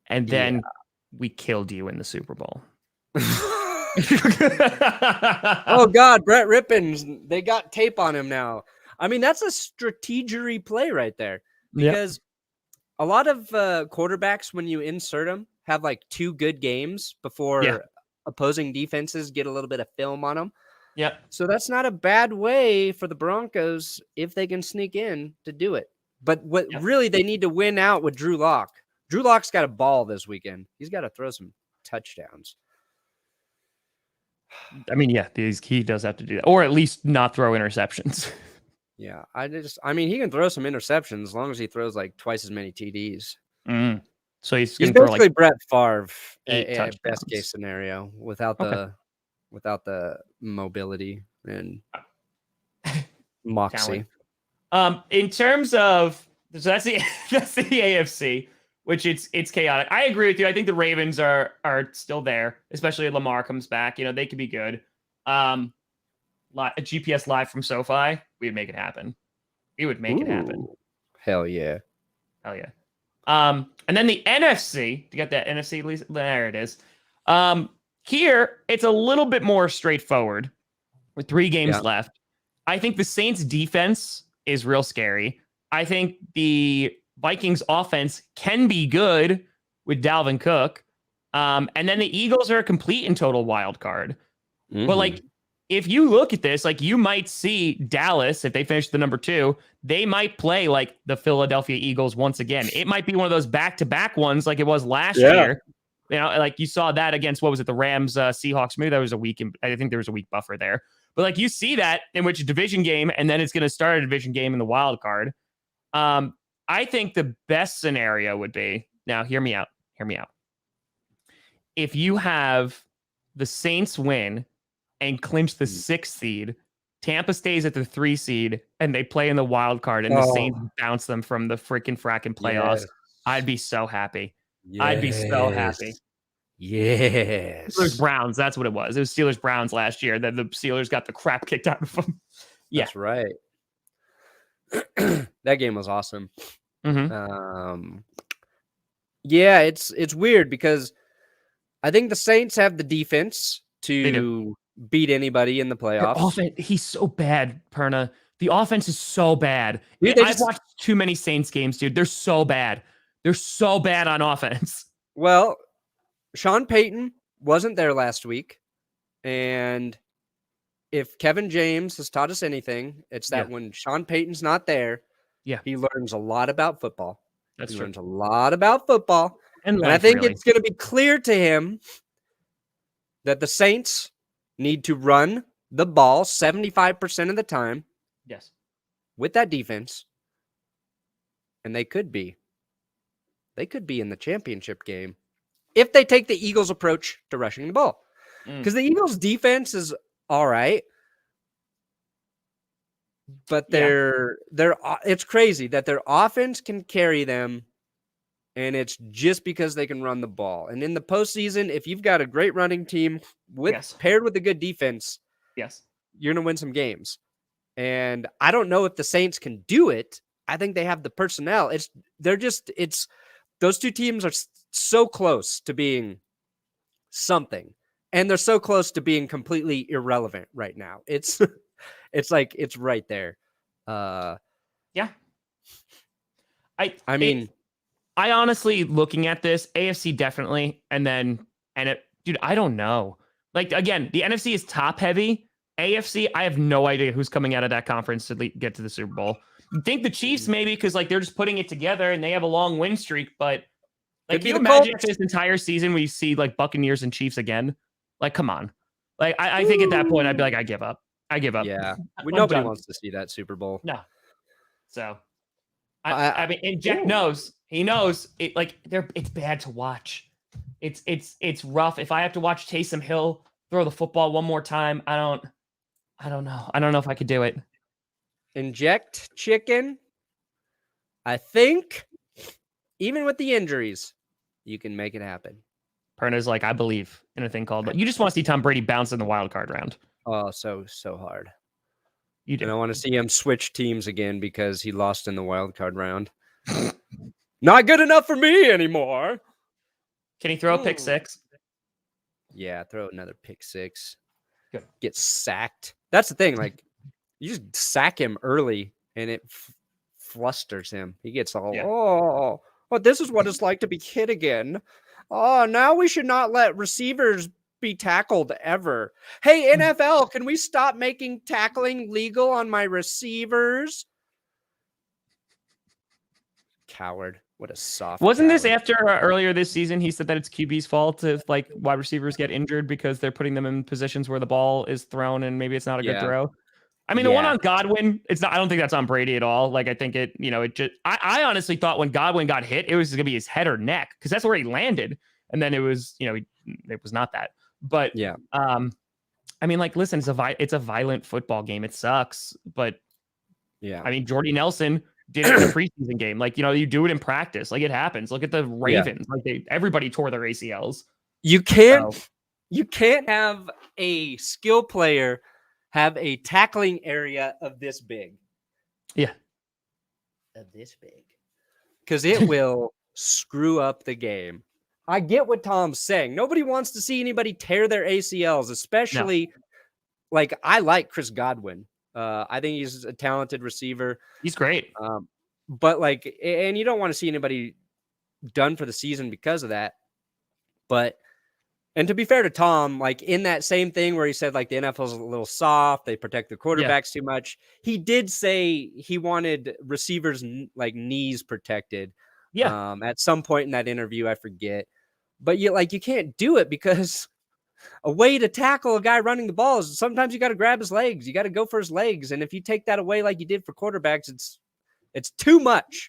And then we killed you in the Super Bowl. Oh, God. Brett Rippins. They got tape on him now. I mean, that's a strategery play right there. Because a lot of quarterbacks, when you insert them, have like 2 good games before opposing defenses get a little bit of film on them. Yeah. So that's not a bad way for the Broncos if they can sneak in to do it. But what really they need to win out with Drew Lock. Drew Lock's got a ball this weekend. He's got to throw some touchdowns. I mean, he does have to do that, or at least not throw interceptions. Yeah, I mean, he can throw some interceptions as long as he throws like twice as many TDs. So he's basically throw like Brett Favre, a best case scenario without the without the mobility and moxie. In terms of that's the AFC, which it's chaotic. I agree with you. I think the Ravens are still there, especially if Lamar comes back. They could be good. A GPS live from SoFi, we'd make it happen. We would make it happen. Hell yeah. Hell yeah. And then the NFC, to get that NFC, at least there it is. Here it's a little bit more straightforward with 3 games left. I think the Saints defense is real scary. I think the Vikings offense can be good with Dalvin Cook. And then the Eagles are a complete and total wild card. But like, if you look at this, like you might see Dallas, if they finish the number 2, they might play like the Philadelphia Eagles once again. It might be one of those back-to-back ones like it was last year. Like you saw that against, what was it, the Rams, Seahawks. Maybe that was a week. I think there was a week buffer there. But like you see that in which a division game, and then it's going to start a division game in the wild card. I think the best scenario would be, now hear me out. If you have the Saints win and clinch the 6th seed, Tampa stays at the 3 seed, and they play in the wild card, and the Saints bounce them from the fracking playoffs. Yes. I'd be so happy. Yes. I'd be so happy. Yes. Steelers Browns, that's what it was. It was Steelers Browns last year that the Steelers got the crap kicked out of them. Yeah. That's right. That game was awesome. Yeah, it's weird because I think the Saints have the defense to beat anybody in the playoffs. He's so bad, Perna. The offense is so bad. Dude, I've watched too many Saints games, dude. They're so bad. They're so bad on offense. Well, Sean Payton wasn't there last week. And if Kevin James has taught us anything, it's that when Sean Payton's not there, he learns a lot about football. That's he true. Learns a lot about football. And I think it's going to be clear to him that the Saints need to run the ball 75% of the time. Yes. With that defense. And they could be in the championship game if they take the Eagles' approach to rushing the ball. Because the Eagles' defense is all right. But it's crazy that their offense can carry them, and it's just because they can run the ball. And in the postseason, if you've got a great running team paired with a good defense, you're going to win some games. And I don't know if the Saints can do it. I think they have the personnel. Those two teams are so close to being something, and they're so close to being completely irrelevant right now. It's right there. I mean, I honestly, looking at this, AFC definitely, dude, I don't know. Like, again, the NFC is top heavy. AFC, I have no idea who's coming out of that conference to get to the Super Bowl. I think the Chiefs maybe, because like they're just putting it together and they have a long win streak. But like, can you imagine if this entire season we see like Buccaneers and Chiefs again? Like, come on. Like, I think at that point I'd be like, I give up. Yeah, nobody wants to see that Super Bowl. No. So, I mean, and Jack knows. He knows it. Like, it's bad to watch. It's rough. If I have to watch Taysom Hill throw the football one more time, I don't know. I don't know if I could do it. Inject chicken. I think even with the injuries, you can make it happen. Perna's like, I believe in a thing called. You just want to see Tom Brady bounce in the wild card round. Oh, so hard. You do. And I want to see him switch teams again because he lost in the wild card round. Not good enough for me anymore. Can he throw a pick six? Yeah, throw another pick six. Good. Get sacked. That's the thing. Like, you just sack him early, and it flusters him. He gets all, but this is what it's like to be hit again. Oh, now we should not let receivers be tackled ever. Hey, NFL, can we stop making tackling legal on my receivers? Coward. What a soft. Wasn't coward. This after earlier this season? He said that it's QB's fault if like wide receivers get injured because they're putting them in positions where the ball is thrown and maybe it's not a good throw. I mean, the one on Godwin, it's not. I don't think that's on Brady at all. Like, I think it. It just. I honestly thought when Godwin got hit, it was going to be his head or neck because that's where he landed, and then it was. It was not that. But I mean, like, listen, it's a violent football game. It sucks, but Yeah. I mean, Jordy Nelson did it in a preseason game. Like, you do it in practice. Like, it happens. Look at the Ravens. Like, everybody tore their ACLs. You can't have a skill player have a tackling area of this big. Yeah. Of this big. Because it will screw up the game. I get what Tom's saying. Nobody wants to see anybody tear their ACLs, especially like I like Chris Godwin. I think he's a talented receiver. He's great. But like, and you don't want to see anybody done for the season because of that. But, and to be fair to Tom, like in that same thing where he said like the NFL's a little soft, they protect the quarterbacks too much. He did say he wanted receivers like knees protected. Yeah. At some point in that interview, I forget. But you can't do it because a way to tackle a guy running the ball is sometimes you got to grab his legs. You got to go for his legs. And if you take that away like you did for quarterbacks, it's too much.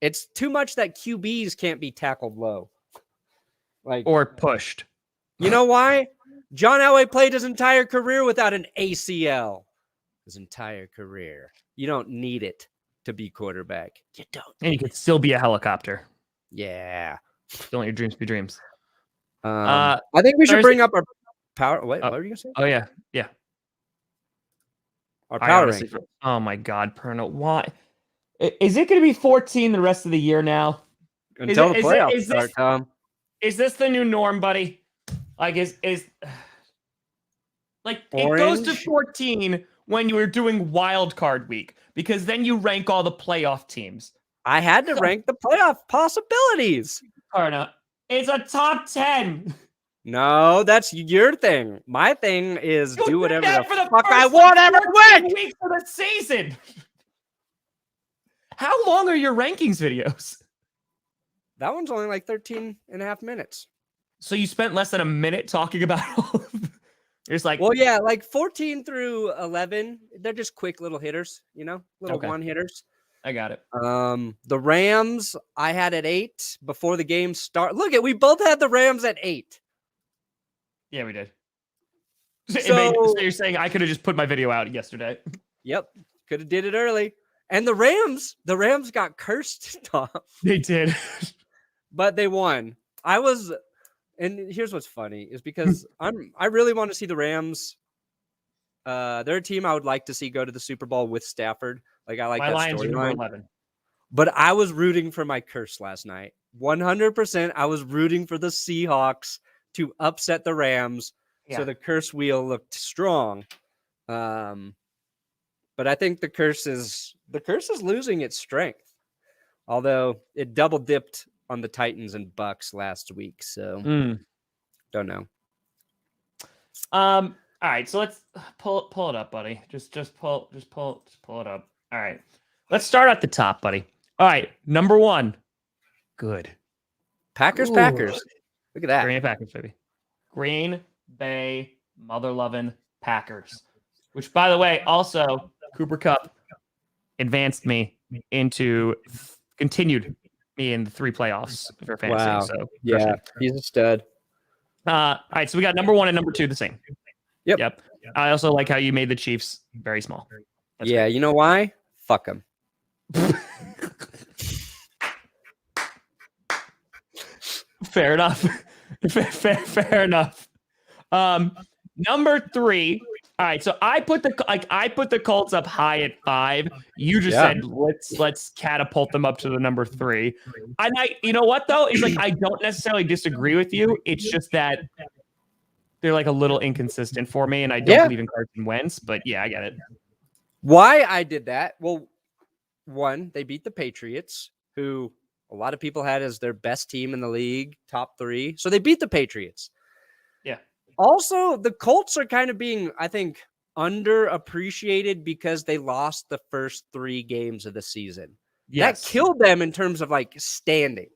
It's too much that QBs can't be tackled low. Like or pushed. You know why? John Elway played his entire career without an ACL. His entire career. You don't need it to be quarterback. You don't. And you could still be a helicopter. Yeah. Don't let your dreams be dreams. I think we should bring up our power. Wait, what were you gonna say? Oh yeah, yeah. Our power rank. Oh my God, Perna, why? Is it going to be 14 the rest of the year now? Until the playoffs start, Tom. Is this the new norm, buddy? Like, like Orange? It goes to 14 when you were doing wild card week because then you rank all the playoff teams. I had to rank the playoff possibilities. Perna, it's a top 10. No, that's your thing. My thing is do whatever the fuck I want every week for the season. How long are your rankings videos? That one's only like 13 and a half minutes. So you spent less than a minute talking about all of them? It's like, well, yeah, like 14 through 11. They're just quick little hitters, little one hitters. I got it. The Rams I had at 8 before the game start. Look we both had the Rams at 8. Yeah, we did. So you're saying I could have just put my video out yesterday? Yep, could have did it early. And the Rams got cursed, Tom. They did, but they won. And here's what's funny is because I really want to see the Rams. They're a team I would like to see go to the Super Bowl with Stafford. Like I like my that storyline. But I was rooting for my curse last night. 100%. I was rooting for the Seahawks to upset the Rams, so the curse wheel looked strong. But I think the curse is losing its strength. Although it double dipped on the Titans and Bucks last week, so don't know. All right, so let's pull it up, buddy. Just pull it up. All right, let's start at the top, buddy. All right, number 1. Good. Packers. Look at that. Green Bay Packers, baby. Green Bay mother-loving Packers. Which, by the way, also Cooper Kupp continued me in the 3 playoffs for fantasy. Wow. So yeah, he's a stud. All right, so we got number 1 and number 2 the same. Yep. I also like how you made the Chiefs very small. That's great. You know why? Fuck them. Fair enough. Fair enough. Number 3. All right, so I put the Colts up high at 5. You just said let's catapult them up to the number 3. And you know what though? It's like I don't necessarily disagree with you. It's just that they're like a little inconsistent for me, and I don't believe in Carson Wentz. But yeah, I get it. Why I did that? Well, 1, they beat the Patriots, who a lot of people had as their best team in the league, top 3. So they beat the Patriots. Yeah. Also, the Colts are kind of being, I think, underappreciated because they lost the first 3 games of the season. Yes. That killed them in terms of like standing.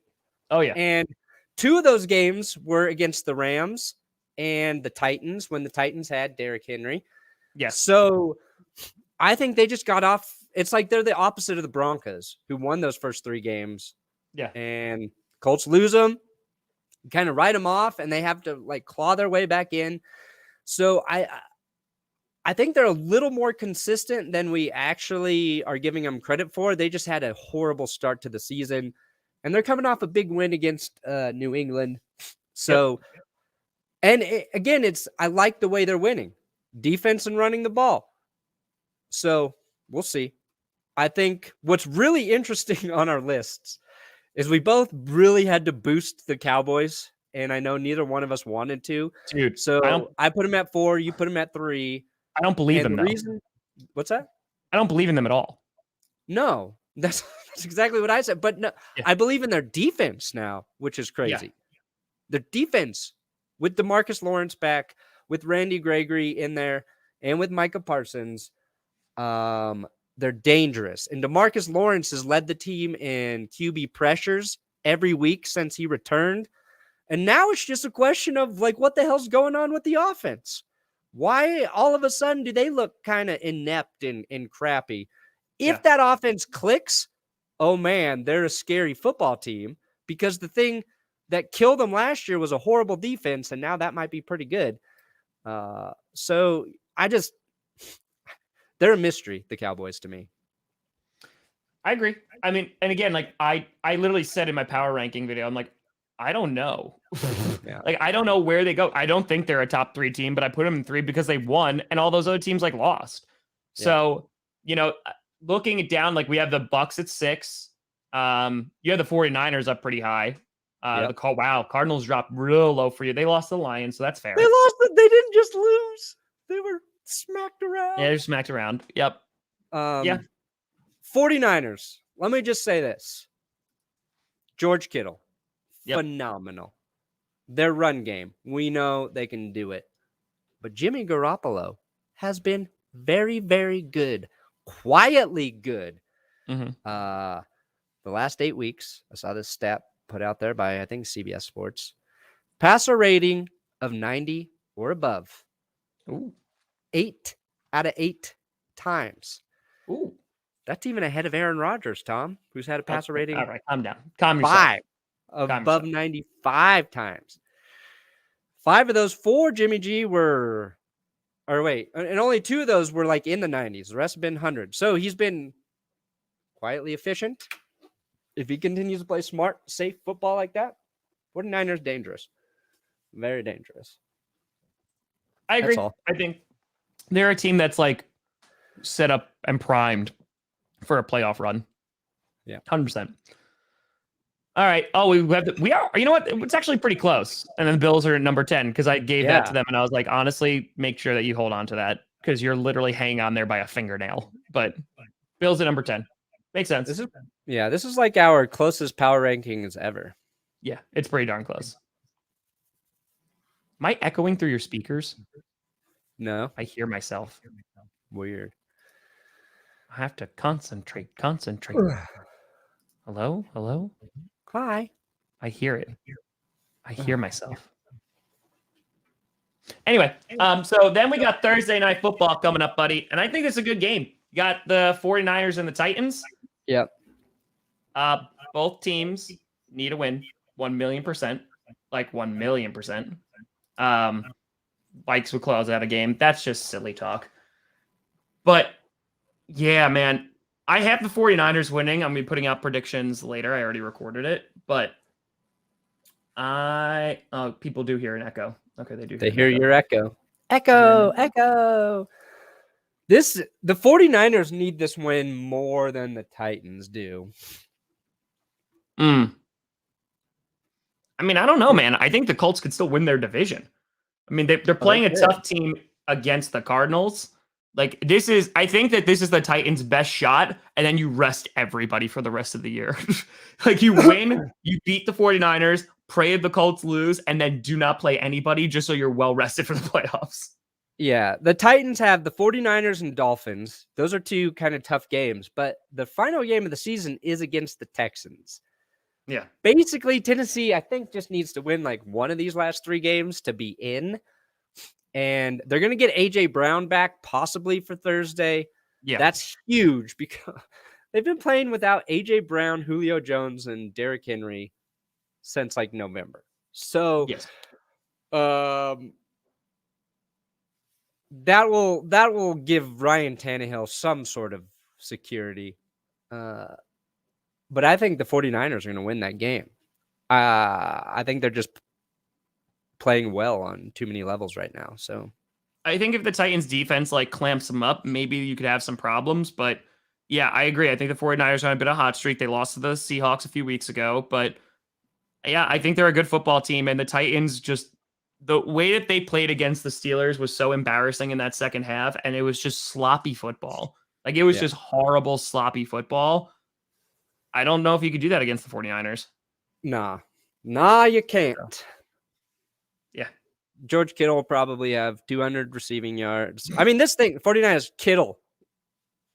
Oh, yeah. And 2 of those games were against the Rams and the Titans when the Titans had Derrick Henry. Yes. So I think they just got off. It's like they're the opposite of the Broncos who won those first 3 games. Yeah. And Colts lose them, kind of write them off, and they have to like claw their way back in. So I think they're a little more consistent than we actually are giving them credit for. They just had a horrible start to the season, and they're coming off a big win against New England. So, and again, I like the way they're winning. Defense and running the ball. So, we'll see. I think what's really interesting on our lists is we both really had to boost the Cowboys, and I know neither one of us wanted to. Dude, So I put them at 4, you put them at 3. I don't believe And them, the though. reason, what's that? I don't believe in them at all. No, that's exactly what I said. But no, I believe in their defense now, which is crazy. Their defense with DeMarcus Lawrence back, with Randy Gregory in there, and with Micah Parsons, they're dangerous. And DeMarcus Lawrence has led the team in QB pressures every week since he returned. And now it's just a question of like, what the hell's going on with the offense? Why all of a sudden do they look kind of inept and crappy? If that offense clicks, oh man, they're a scary football team, because the thing that killed them last year was a horrible defense, and now that might be pretty good. So they're a mystery, the Cowboys, to me. I agree. I mean, and again, like I literally said in my power ranking video, I'm like, I don't know. Like, I don't know where they go. I don't think they're a top 3 team, but I put them in 3 because they won and all those other teams like lost. So, looking it down, like we have the Bucks at 6. You have the 49ers up pretty high. Cardinals dropped real low for you. They lost the Lions, so that's fair. They lost, but they didn't just lose. They were smacked around. Yeah, they're smacked around. Yep. 49ers. Let me just say this. George Kittle. Phenomenal. Their run game, we know they can do it. But Jimmy Garoppolo has been very, very good. Quietly good. The last 8 weeks, I saw this stat put out there by, I think, CBS Sports. Passer rating of 90 or above. 8 out of 8 times. That's even ahead of Aaron Rodgers, Tom, who's had a passer rating. All right, calm down. Calm yourself. 5 above 95 times. 5 of those 4, Jimmy G, and only 2 of those were like in the 90s. The rest have been 100. So he's been quietly efficient. If he continues to play smart, safe football like that, 49ers dangerous. Very dangerous. I agree. I think they're a team that's like set up and primed for a playoff run. 100%. All right. Oh, we are. You know what? It's actually pretty close. And then the Bills are at number 10 because I gave that to them, and I was like, honestly, make sure that you hold on to that because you're literally hanging on there by a fingernail. But Bills at number 10 makes sense. This is like our closest power rankings ever. Yeah, it's pretty darn close. Am I echoing through your speakers? No, I hear myself. Weird. I have to concentrate. Hello. Hi. I hear it. I hear myself. Anyway, so then we got Thursday Night Football coming up, buddy. And I think it's a good game. You got the 49ers and the Titans. Yep. Both teams need a win. 1,000,000%. Like 1,000,000%. Vikes would close out a game. That's just silly talk. But, yeah, man. I have the 49ers winning. I'm going to be putting out predictions later. I already recorded it. But people do hear an echo. Okay, they do. They hear your echo. Echo. The 49ers need this win more than the Titans do. I mean, I don't know, man. I think the Colts could still win their division. I mean, they're playing a tough team against the Cardinals. Like, I think that this is the Titans' best shot, and then you rest everybody for the rest of the year. Like, you win, you beat the 49ers, pray the Colts lose, and then do not play anybody just so you're well rested for the playoffs. Yeah, the Titans have the 49ers and Dolphins. Those are 2 kind of tough games, but the final game of the season is against the Texans. Yeah. Basically, Tennessee, I think, just needs to win like one of these last 3 games to be in. And they're going to get A.J. Brown back possibly for Thursday. Yeah. That's huge because they've been playing without A.J. Brown, Julio Jones, and Derrick Henry since like November. So, yes. that will give Ryan Tannehill some sort of security. But I think the 49ers are going to win that game. I think they're just playing well on too many levels right now. So I think if the Titans defense like clamps them up, maybe you could have some problems. But yeah, I agree. I think the 49ers are on a bit of a hot streak. They lost to the Seahawks a few weeks ago. But yeah, I think they're a good football team. And the Titans just, the way that they played against the Steelers was so embarrassing in that second half. And it was just sloppy football. Like it was just horrible, sloppy football. I don't know if you could do that against the 49ers. Nah, you can't. Yeah. George Kittle will probably have 200 receiving yards. I mean, this thing, 49ers, Kittle,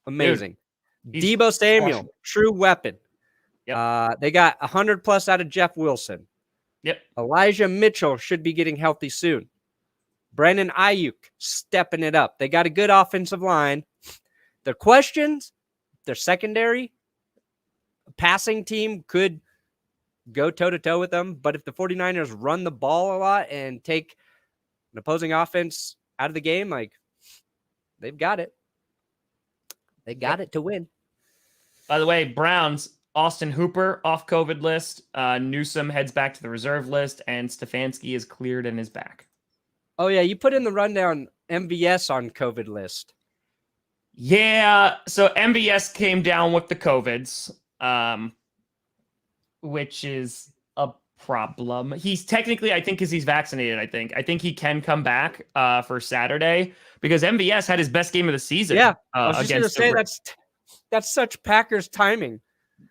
amazing. Dude, Deebo Samuel, awesome. true weapon. Yep. They got 100 plus out of Jeff Wilson. Yep. Elijah Mitchell should be getting healthy soon. Brandon Ayuk stepping it up. They got a good offensive line. Their questions, their secondary, passing team could go toe-to-toe with them. But if the 49ers run the ball a lot and take an opposing offense out of the game, like, they've got it. They got it to win. By the way, Browns, Austin Hooper off COVID list. Newsome heads back to the reserve list, and Stefanski is cleared and is back. Oh, yeah. You put in the rundown MVS on COVID list. Yeah. So MVS came down with the COVIDs, which is a problem. He's technically, I think, because he's vaccinated, I think he can come back for Saturday because MVS had his best game of the season. Yeah. I was just going to say that's such Packers timing.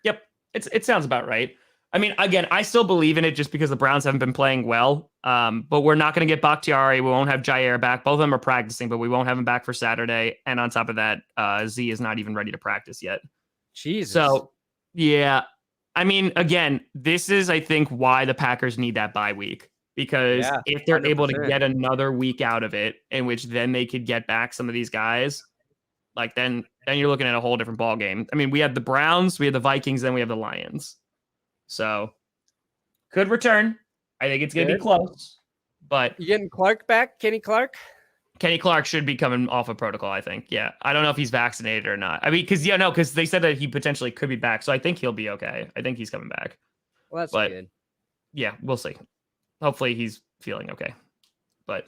Yep. It sounds about right. I mean, again, I still believe in it just because the Browns haven't been playing well. But we're not going to get Bakhtiari. We won't have Jair back. Both of them are practicing, but we won't have him back for Saturday. And on top of that, Z is not even ready to practice yet. Jesus. So, yeah. I mean, again, this is, I think, why the Packers need that bye week. Because if they're 100%. Able to get another week out of it, in which then they could get back some of these guys, like then you're looking at a whole different ball game. I mean, we have the Browns, we have the Vikings, then we have the Lions. So could return. I think it's going to be close. But you getting Clark back? Kenny Clark? Kenny Clark should be coming off of protocol, I think. Yeah. I don't know if he's vaccinated or not. I mean, because they said that he potentially could be back. So I think he'll be okay. I think he's coming back. Well, that's good. Yeah, we'll see. Hopefully he's feeling okay. But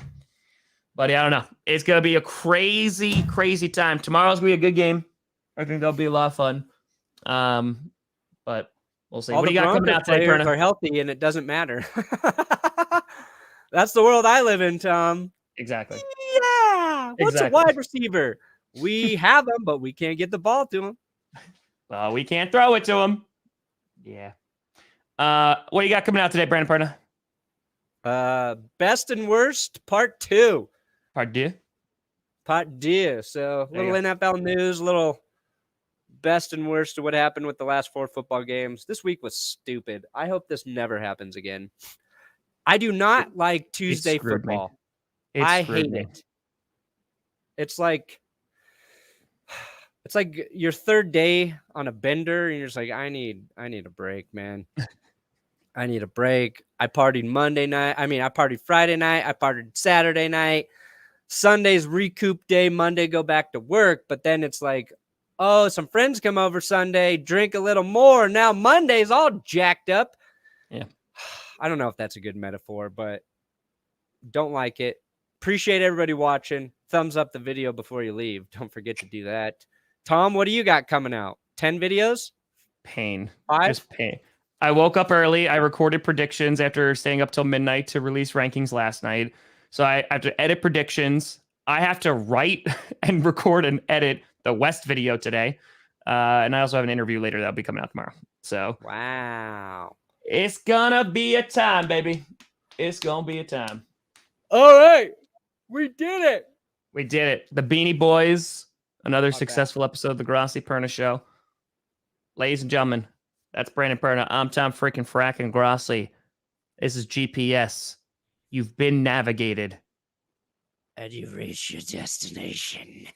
yeah, I don't know. It's going to be a crazy, crazy time. Tomorrow's going to be a good game. I think that'll be a lot of fun. But we'll see. All what do you got coming out today, Perna? Are healthy, and it doesn't matter. That's the world I live in, Tom. Exactly. Yeah. What's a wide receiver? We have them, but we can't get the ball to him. Well, we can't throw it to him. Yeah. What do you got coming out today, Brandon Perna? Best and worst, part 2. Part 2. So, little NFL news, little best and worst of what happened with the last 4 football games. This week was stupid. I hope this never happens again. I do not like Tuesday football. I hate it. It's like your third day on a bender, and you're just like, I need a break, man. I need a break. I partied Monday night. I partied Friday night. I partied Saturday night. Sunday's recoup day. Monday, go back to work. But then it's like, oh, some friends come over Sunday, drink a little more. Now Monday's all jacked up. Yeah. I don't know if that's a good metaphor, but don't like it. Appreciate everybody watching. Thumbs up the video before you leave. Don't forget to do that. Tom, what do you got coming out? 10 videos? Pain. 5? Just pain. I woke up early. I recorded predictions after staying up till midnight to release rankings last night. So I have to edit predictions. I have to write and record and edit the West video today. And I also have an interview later that'll be coming out tomorrow. So wow. It's gonna be a time, baby. It's gonna be a time. All right. We did it. We did it. The Beanie Boys. Another successful episode of the Grossi Perna Show. Ladies and gentlemen, that's Brandon Perna. I'm Tom freaking fracking Grossi. This is GPS. You've been navigated. And you've reached your destination.